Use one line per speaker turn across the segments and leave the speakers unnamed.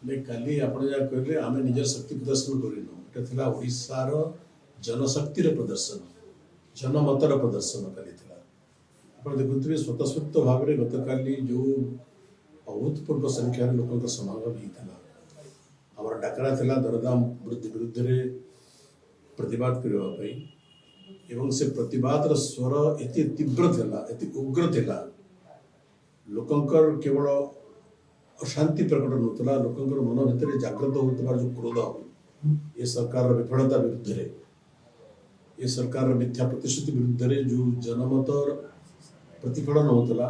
काली आपण जहाँ कहले आम निजर शक्ति प्रदर्शन कर ओडार जनशक्तिर प्रदर्शन जनमतर प्रदर्शन काली आप देखुए स्वतस्फूर्त भाव में गत काली जो अभूतपूर्व संख्यार लोक समागम होता आम डाकरा था दरदाम वृद्धि विरुद्ध प्रतिवाद करने से प्रतिवाद स्वर एत तीव्र था एत उग्र था लोकंकर केवल अशांति प्रकट नौला लोकंकर मन भितर जागृत होता जो क्रोध ये सरकार विफलता विरुद्ध ये सरकार मिथ्या प्रतिश्रुति विरुद्ध जो जनमत प्रतिफलन होता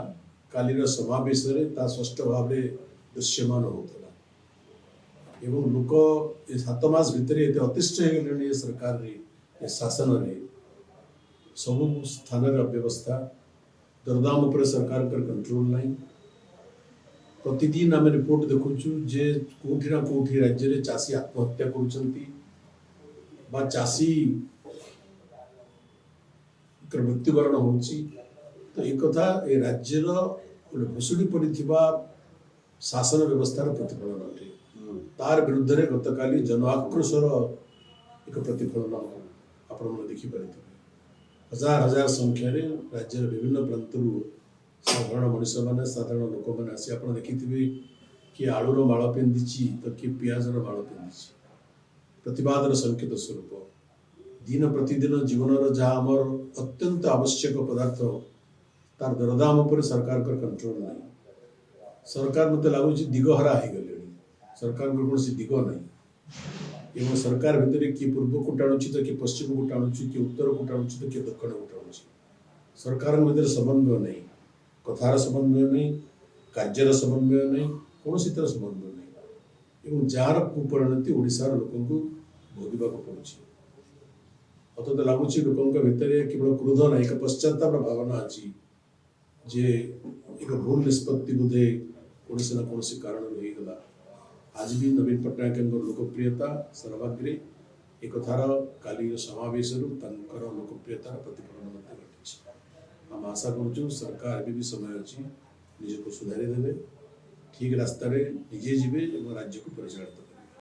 कालीर समावेश स्पष्ट भाव दृश्यमान होता लोक ये 7 मास भितर ये अतिष्ठ हो गले ये सरकार रे ये शासन रे सबु स्थान अव्यवस्था दरदाम उपर सरकार कंट्रोल नहीं प्रतिदिन आम रिपोर्ट देखुचु जे कोठी ना कोठी राज्य रे चाषी आत्महत्या चाषी मृत्युवरण हो तो एक कथा ये राज्यर भुशुड़ी पड़ा शासन व्यवस्थार प्रतिफलन अटे तार विरुद्ध गत काली जन आक्रोशर एक प्रतिफलन आपण देखिपारे हजार हजार संख्यार राज्य विभिन्न प्रांत साधारण मनीष मैंने साधारण लोक मैंने आसी आप देखिए किए आलूर माड़ पिंधि तो किए पियाजर माड़ पिंधि प्रतिवादर संकेत स्वरूप दिन प्रतिदिन जीवन जहाँ आमर अत्यंत आवश्यक पदार्थ तार दरदाम उपर सरकार का कंट्रोल नहीं सरकार मत लगुच दिगहरा हो गले सरकार कौन दिग नहीं सरकार भितर किए पूर्व को टाणुची तो किए पश्चिम को टाणुची किए उत्तर को टाणुची तो किए दक्षिण को टाणुची सरकार भितर समन्वय नहीं कथार समन्वय नहीं कार्यर समन्वय नहीं कौन तरह समन्वय नहीं जार कुपरिणति ओडिशार लोक भोगवा पड़ुଛି अत लगुच लोक भितर केवल क्रोध ना एक पश्चाताप भावना अच्छी जे एक भूल निष्पत्ति बोधे कौन ना कौन कारण होगा आज भी नवीन पट्टनायक लोकप्रियता सर्वाग्रे एक थार काली समावेश लोकप्रियतार प्रतिफलन घटी आम आशा करुँ सरकार भी समय अच्छी निजक सुधारी देवे ठीक रास्तार निजे जीवे राज्य को परिचालित